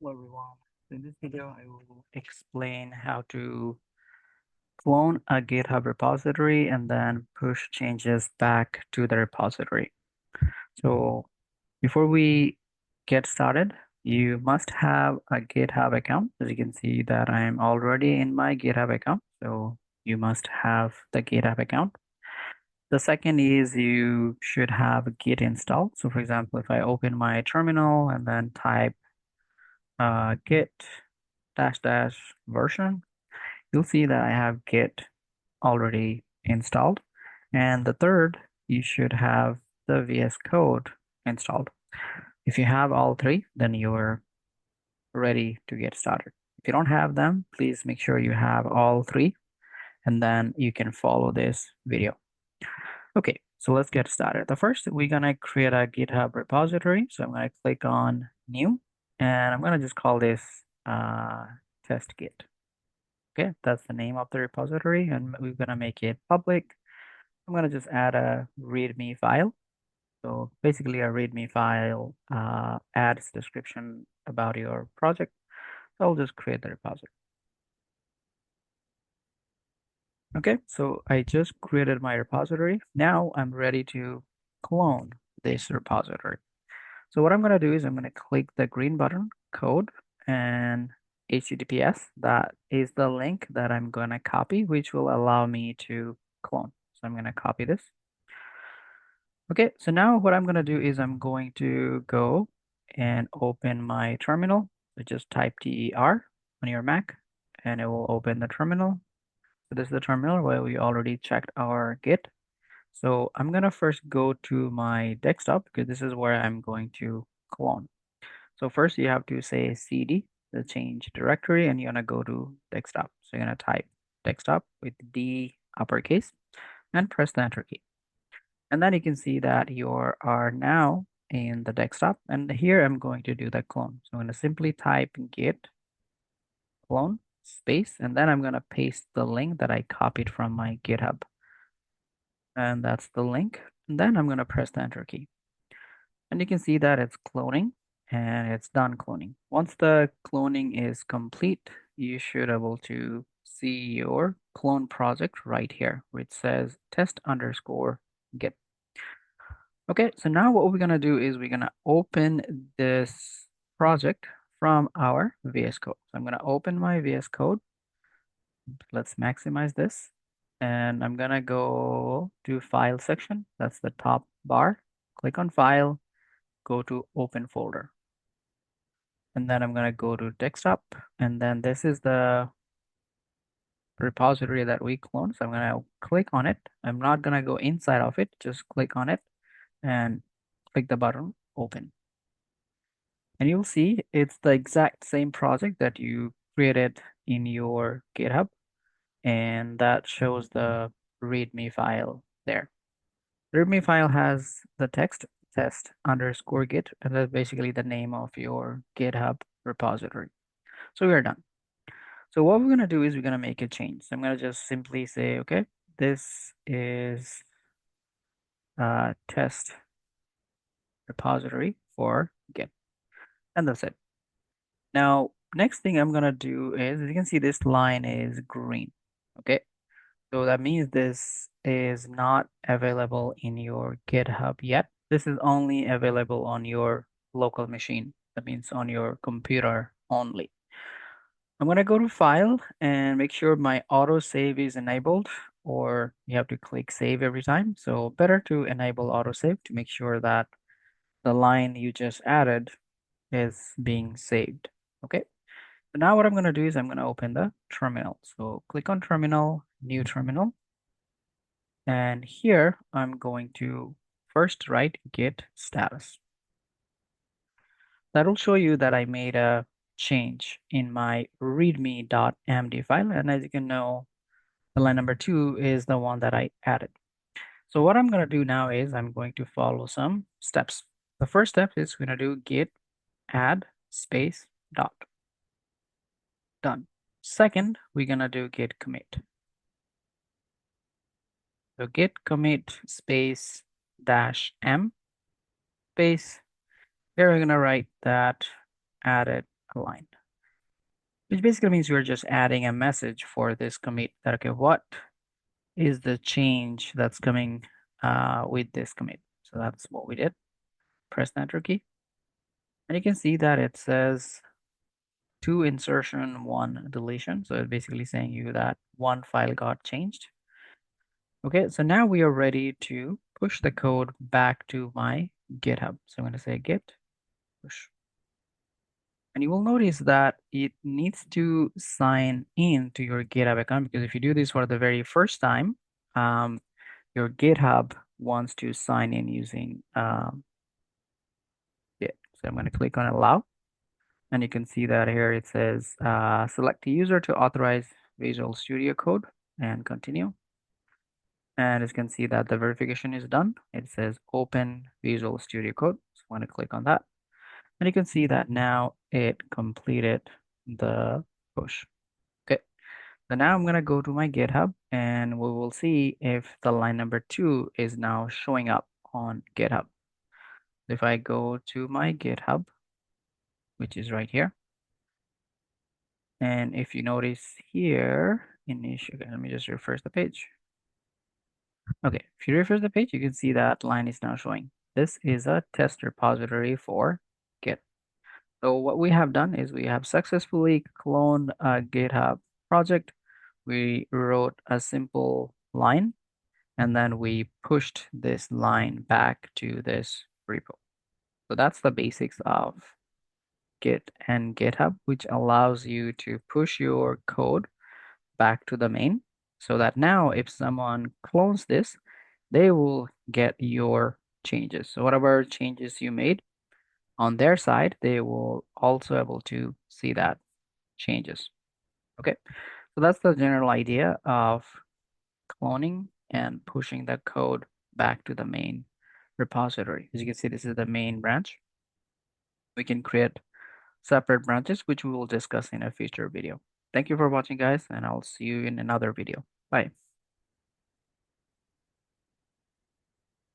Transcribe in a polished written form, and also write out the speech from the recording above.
Hello everyone. In this video, I will explain how to clone a GitHub repository and then push changes back to the repository. So before we get started, you must have a GitHub account. As you can see that I am already in my GitHub account. So you must have the GitHub account. The second is you should have Git installed. So for example, if I open my terminal and then type git dash dash version, you'll see that I have Git already installed. And the third, you should have the VS Code installed. If you have all three, then you're ready to get started. If you don't have them, please make sure you have all three, and then you can follow this video. Okay, so let's get started. The first, we're gonna create a GitHub repository. So I'm gonna click on New, and I'm gonna just call this test Git. Okay, that's the name of the repository, and we're gonna make it public. I'm gonna just add a README file. So basically, a README file adds description about your project. So I'll just create the repository. Okay, so I just created my repository. Now I'm ready to clone this repository. So what I'm gonna do is I'm gonna click the green button, code, and HTTPS. That is the link that I'm gonna copy, which will allow me to clone. So I'm gonna copy this. Okay, so now what I'm gonna do is I'm going to go and open my terminal. So just type TER on your Mac, and it will open the terminal. So this is the terminal where we already checked our Git. So I'm gonna first go to my desktop because this is where I'm going to clone. So first you have to say cd, the change directory, and you're gonna go to desktop. So you're gonna type desktop with D uppercase and press the enter key. And then you can see that you are now in the desktop. And here I'm going to do the clone. So I'm gonna simply type git clone space, and then I'm gonna paste the link that I copied from my GitHub. And that's the link. And then I'm gonna press the enter key. And you can see that it's cloning and it's done cloning. Once the cloning is complete, you should be able to see your clone project right here, where it says test_git. Okay, so now what we're gonna do is we're gonna open this project from our VS Code. So I'm gonna open my VS Code. Let's maximize this. And I'm gonna go to File section. That's the top bar. Click on File, go to Open Folder. And then I'm gonna go to Desktop. And then this is the repository that we cloned. So I'm gonna click on it. I'm not gonna go inside of it, just click on it and click the button Open. And you'll see it's the exact same project that you created in your GitHub, and that shows the README file there. The README file has the text test_git, and that's basically the name of your GitHub repository. So we are done. So what we're gonna do is we're gonna make a change. So I'm gonna just simply say, okay, this is a test repository for Git, and that's it. Now, next thing I'm gonna do is, as you can see, this line is green. Okay, so that means this is not available in your GitHub yet. This is only available on your local machine. That means on your computer only. I'm gonna go to File and make sure my auto save is enabled, or you have to click save every time. So better to enable auto save to make sure that the line you just added is being saved. Okay. So now what I'm going to do is I'm going to open the terminal. So click on terminal, new terminal. And here I'm going to first write git status. That will show you that I made a change in my readme.md file. And as you can know, the line number 2 is the one that I added. So what I'm going to do now is I'm going to follow some steps. The first step is we're going to do git add space dot. Done. Second, we're going to do git commit. So git commit space -m space. Here we're going to write that added align, which basically means you're just adding a message for this commit that, okay, what is the change that's coming with this commit? So that's what we did. Press the enter key. And you can see that it says 2 insertion, 1 deletion. So it's basically saying you that one file got changed. Okay, so now we are ready to push the code back to my GitHub. So I'm going to say git push. And you will notice that it needs to sign in to your GitHub account, because if you do this for the very first time, your GitHub wants to sign in using Git. So I'm going to click on allow. And you can see that here it says select a user to authorize Visual Studio Code and continue. And as you can see that the verification is done. It says open Visual Studio Code. So I'm going to click on that. And you can see that now it completed the push. Okay. So now I'm going to go to my GitHub and we will see if the line number 2 is now showing up on GitHub. If I go to my GitHub, which is right here, and if you notice here, okay, let me just refresh the page. Okay, if you refresh the page, you can see that line is now showing. This is a test repository for Git. So what we have done is we have successfully cloned a GitHub project. We wrote a simple line, and then we pushed this line back to this repo. So that's the basics of Git and GitHub, which allows you to push your code back to the main, so that now if someone clones this, they will get your changes. So whatever changes you made on their side, they will also able to see that changes. Okay, so that's the general idea of cloning and pushing the code back to the main repository. As you can see, this is the main branch. We can create separate branches, which we will discuss in a future video. Thank you for watching, guys, and I'll see you in another video. Bye.